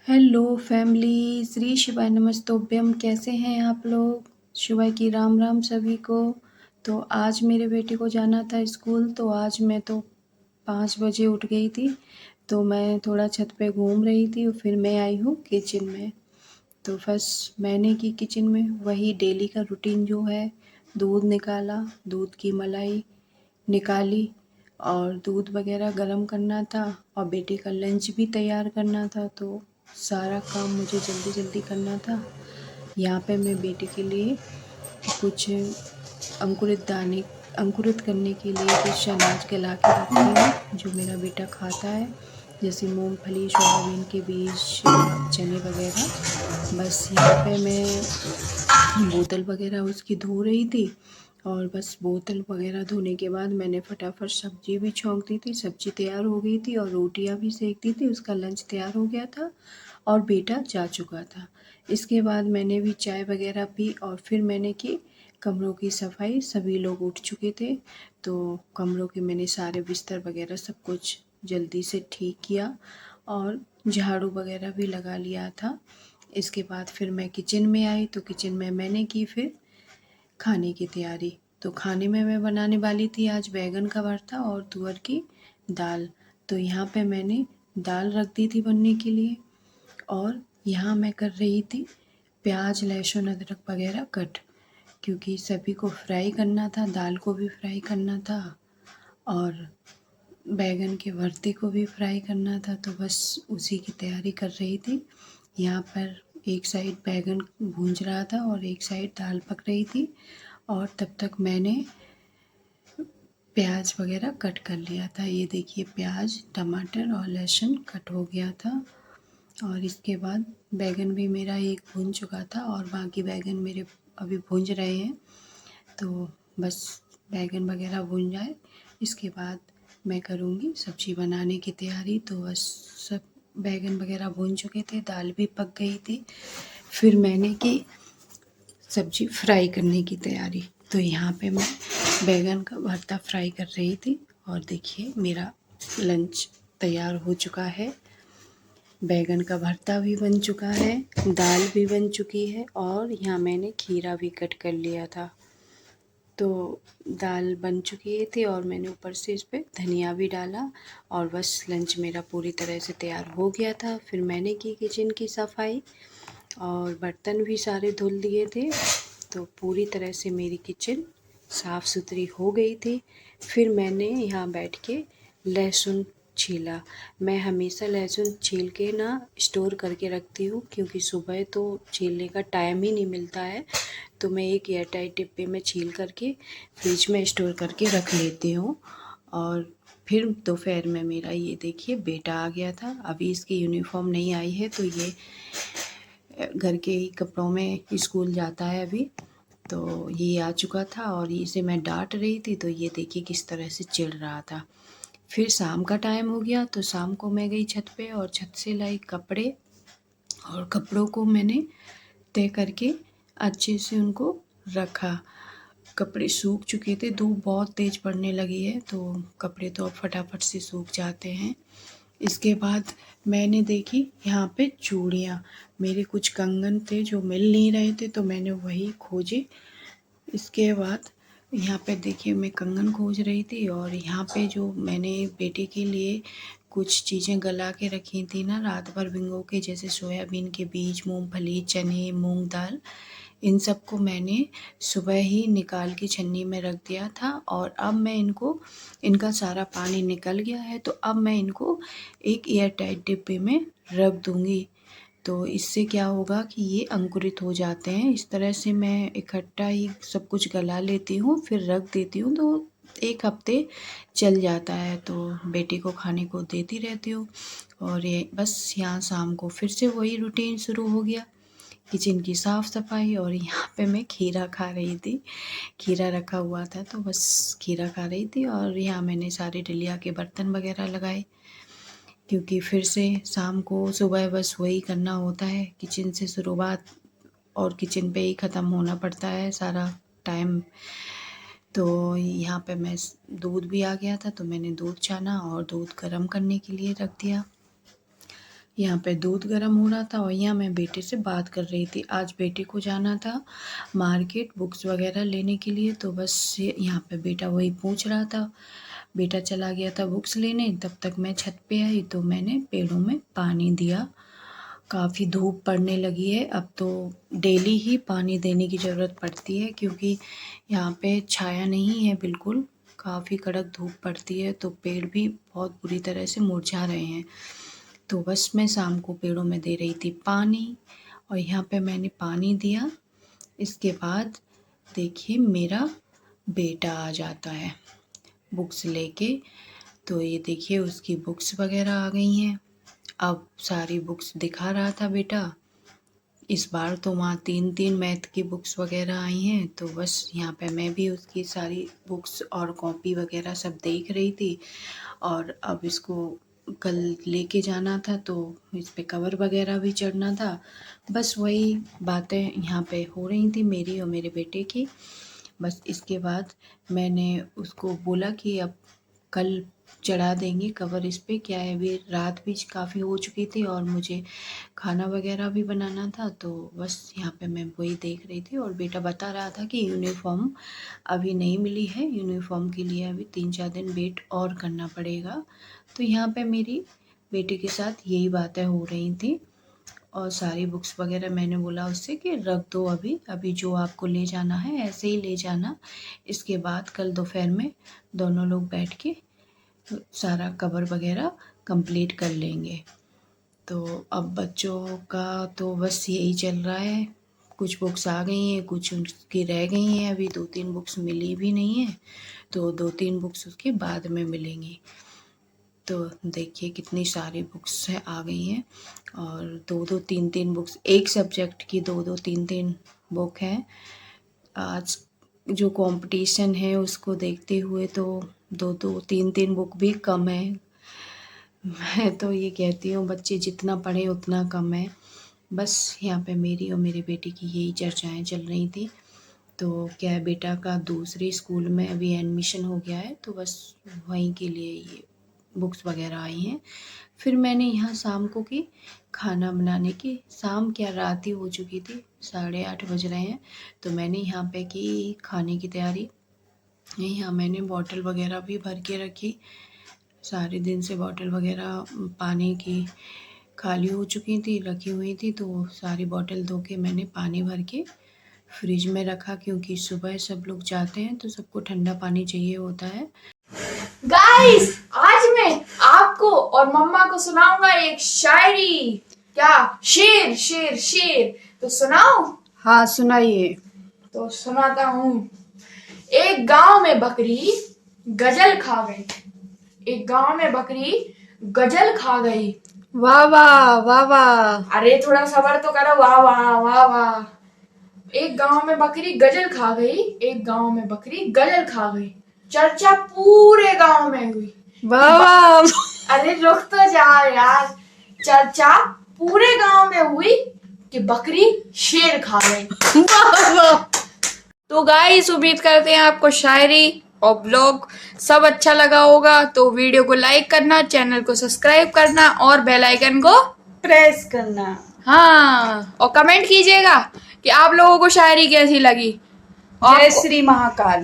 Hello family, Shri शिवाय नमस्तोभ्यम। कैसे हैं आप लोग? शिवाय की राम राम सभी को। तो आज मेरे बेटे को जाना था स्कूल, तो आज मैं तो 5 बजे उठ गई थी। तो मैं थोड़ा छत पे घूम रही थी और फिर मैं आई हूँ किचन में। तो फर्स्ट मैंने की किचन में वही डेली का रूटीन जो है, दूध निकाला, दूध की मलाई निकाली और दूध वगैरह गरम करना था और बेटे का लंच भी तैयार करना था। तो सारा काम मुझे जल्दी जल्दी करना था। यहाँ पे मैं बेटे के लिए कुछ अंकुरित करने के लिए कुछ अनाज गला के रखती हूँ जो मेरा बेटा खाता है, जैसे मूंगफली, सोयाबीन के बीज, चने वगैरह। बस यहाँ पे मैं बोतल वगैरह उसकी धो रही थी और बस बोतल वगैरह धोने के बाद मैंने फटाफट सब्जी भी छौंक दी थी। सब्जी तैयार हो गई थी और रोटियां भी सेक दी थी। उसका लंच तैयार हो गया था और बेटा जा चुका था। इसके बाद मैंने भी चाय वगैरह पी और फिर मैंने की कमरों की सफाई। सभी लोग उठ चुके थे तो कमरों के मैंने सारे बिस्तर वगैरह सब कुछ जल्दी से ठीक किया और झाड़ू वगैरह भी लगा लिया था। इसके बाद फिर मैं किचन में आई तो किचन में मैंने की फिर खाने की तैयारी। तो खाने में मैं बनाने वाली थी आज बैंगन का भरता और तुअर की दाल। तो यहाँ पे मैंने दाल रख दी थी बनने के लिए और यहाँ मैं कर रही थी प्याज, लहसुन, अदरक वगैरह कट, क्योंकि सभी को फ्राई करना था, दाल को भी फ्राई करना था और बैंगन के भरते को भी फ्राई करना था। तो बस उसी की तैयारी कर रही थी। यहाँ पर एक साइड बैंगन भूंज रहा था और एक साइड दाल पक रही थी और तब तक मैंने प्याज वगैरह कट कर लिया था। ये देखिए प्याज, टमाटर और लहसुन कट हो गया था और इसके बाद बैंगन भी मेरा एक भून चुका था और बाकी बैंगन मेरे अभी भूंज रहे हैं। तो बस बैंगन वगैरह भून जाए इसके बाद मैं करूँगी सब्ज़ी बनाने की तैयारी। तो बस सब बैंगन वगैरह भून चुके थे, दाल भी पक गई थी। फिर मैंने की सब्ज़ी फ्राई करने की तैयारी। तो यहाँ पे मैं बैंगन का भरता फ्राई कर रही थी और देखिए मेरा लंच तैयार हो चुका है। बैंगन का भरता भी बन चुका है, दाल भी बन चुकी है और यहाँ मैंने खीरा भी कट कर लिया था। तो दाल बन चुकी थी और मैंने ऊपर से इस पर धनिया भी डाला और बस लंच मेरा पूरी तरह से तैयार हो गया था। फिर मैंने की किचन की सफाई और बर्तन भी सारे धुल दिए थे। तो पूरी तरह से मेरी किचन साफ़ सुथरी हो गई थी। फिर मैंने यहाँ बैठ के लहसुन छीला। मैं हमेशा लहसुन छील के ना स्टोर करके रखती हूँ, क्योंकि सुबह तो छीलने का टाइम ही नहीं मिलता है। तो मैं एक एयरटाइट डिब्बे में छील करके फ्रिज में स्टोर करके रख लेती हूँ। और फिर दोपहर में मेरा ये देखिए बेटा आ गया था। अभी इसकी यूनिफॉर्म नहीं आई है तो ये घर के ही कपड़ों में स्कूल जाता है अभी। तो ये आ चुका था और इसे मैं डांट रही थी तो ये देखिए किस तरह से चिढ़ रहा था। फिर शाम का टाइम हो गया तो शाम को मैं गई छत पे और छत से लाई कपड़े और कपड़ों को मैंने तय करके अच्छे से उनको रखा। कपड़े सूख चुके थे, धूप बहुत तेज़ पड़ने लगी है तो कपड़े तो अब फटाफट से सूख जाते हैं। इसके बाद मैंने देखी यहाँ पे चूड़ियाँ, मेरे कुछ कंगन थे जो मिल नहीं रहे थे तो मैंने वही खोजे। इसके बाद यहाँ पे देखिए मैं कंगन खोज रही थी और यहाँ पे जो मैंने बेटे के लिए कुछ चीज़ें गला के रखी थी ना रात भर भिगो के, जैसे सोयाबीन के बीज, मूंगफली, चने, मूंग दाल, इन सबको मैंने सुबह ही निकाल के छन्नी में रख दिया था। और अब मैं इनका सारा पानी निकल गया है तो अब मैं इनको एक एयर टाइट डिब्बे में रख दूँगी। तो इससे क्या होगा कि ये अंकुरित हो जाते हैं। इस तरह से मैं इकट्ठा ही सब कुछ गला लेती हूँ फिर रख देती हूँ तो 1 हफ्ते चल जाता है। तो बेटे को खाने को देती रहती हूँ और ये बस यहाँ शाम को फिर से वही रूटीन शुरू हो गया, किचन की साफ़ सफाई। और यहाँ पे मैं खीरा खा रही थी, खीरा रखा हुआ था तो बस खीरा खा रही थी। और यहाँ मैंने सारे डलिया के बर्तन वगैरह लगाए, क्योंकि फिर से शाम को सुबह बस वही करना होता है, किचन से शुरुआत और किचन पे ही ख़त्म होना पड़ता है सारा टाइम। तो यहाँ पे मैं दूध भी आ गया था तो मैंने दूध छाना और दूध गर्म करने के लिए रख दिया। यहाँ पे दूध गर्म हो रहा था और यहाँ मैं बेटे से बात कर रही थी। आज बेटे को जाना था मार्केट बुक्स वगैरह लेने के लिए, तो बस यहाँ पे बेटा वही पूछ रहा था। बेटा चला गया था बुक्स लेने, तब तक मैं छत पे आई तो मैंने पेड़ों में पानी दिया। काफ़ी धूप पड़ने लगी है, अब तो डेली ही पानी देने की ज़रूरत पड़ती है क्योंकि यहाँ पे छाया नहीं है बिल्कुल, काफ़ी कड़क धूप पड़ती है तो पेड़ भी बहुत बुरी तरह से मुरझा रहे हैं। तो बस मैं शाम को पेड़ों में दे रही थी पानी और यहाँ पे मैंने पानी दिया। इसके बाद देखिए मेरा बेटा आ जाता है बुक्स लेके, तो ये देखिए उसकी बुक्स वगैरह आ गई हैं। अब सारी बुक्स दिखा रहा था बेटा। इस बार तो वहाँ 3-3 मैथ की बुक्स वगैरह आई हैं, तो बस यहाँ पे मैं भी उसकी सारी बुक्स और कॉपी वगैरह सब देख रही थी। और अब इसको कल लेके जाना था तो इस पे कवर वगैरह भी चढ़ना था। बस वही बातें यहाँ पे हो रही थी मेरी और मेरे बेटे की। बस इसके बाद मैंने उसको बोला कि अब कल चढ़ा देंगे कवर इस पे, क्या है अभी रात भी काफ़ी हो चुकी थी और मुझे खाना वगैरह भी बनाना था, तो बस यहाँ पे मैं वही देख रही थी। और बेटा बता रहा था कि यूनिफ़ॉर्म अभी नहीं मिली है, यूनिफ़ॉर्म के लिए अभी 3-4 दिन वेट और करना पड़ेगा। तो यहाँ पे मेरी बेटे के साथ यही बातें हो रही थी और सारी बुक्स वगैरह मैंने बोला उससे कि रख दो अभी जो आपको ले जाना है ऐसे ही ले जाना। इसके बाद कल दोपहर में दोनों लोग बैठ के सारा कवर वगैरह कंप्लीट कर लेंगे। तो अब बच्चों का तो बस यही चल रहा है। कुछ बुक्स आ गई हैं, कुछ उसकी रह गई हैं, अभी 2-3 बुक्स मिली भी नहीं है, तो 2-3 बुक्स उसकी बाद में मिलेंगी। तो देखिए कितनी सारी बुक्स है आ गई हैं और 2-2 3-3 बुक्स एक सब्जेक्ट की 2-2 3-3 बुक हैं। आज जो कंपटीशन है उसको देखते हुए तो 2-2 3-3 बुक भी कम है। मैं तो ये कहती हूँ बच्चे जितना पढ़ें उतना कम है। बस यहाँ पे मेरी और मेरे बेटे की यही चर्चाएं चल रही थी। तो क्या है बेटा का दूसरे स्कूल में अभी एडमिशन हो गया है, तो बस वहीं के लिए ये बुक्स वगैरह आई हैं। फिर मैंने यहाँ शाम को की खाना बनाने की, शाम क्या रात ही हो चुकी थी, 8:30 बज रहे हैं, तो मैंने यहाँ पे की खाने की तैयारी। यहाँ मैंने बॉटल वगैरह भी भर के रखी, सारे दिन से बॉटल वगैरह पानी की खाली हो चुकी थी, रखी हुई थी, तो सारी बॉटल धो के मैंने पानी भर के फ्रिज में रखा क्योंकि सुबह सब लोग जाते हैं तो सबको ठंडा पानी चाहिए होता है। गाइस, आज मैं आपको और मम्मा को सुनाऊंगा एक शायरी। क्या शेर शेर शेर, तो सुनाओ। हाँ सुनाइए। तो सुनाता हूँ। एक गांव में बकरी गजल खा गई। एक गांव में बकरी गजल खा गई। वाह वाह वाह वाह। अरे थोड़ा सब्र तो करो। वाह वाह वाह वाह। एक गांव में बकरी गजल खा गई। एक गांव में बकरी गजल खा गई। चर्चा पूरे गांव में हुई। वाह वाह। अरे रुक तो जा यार। चर्चा पूरे गांव में हुई कि बकरी शेर खा गई। वाह वाह। तो गाइस, उम्मीद करते हैं आपको शायरी और ब्लॉग सब अच्छा लगा होगा। तो वीडियो को लाइक करना, चैनल को सब्सक्राइब करना और बेल आइकन को प्रेस करना। हाँ, और कमेंट कीजिएगा कि आप लोगों को शायरी कैसी लगी। जय श्री महाकाल।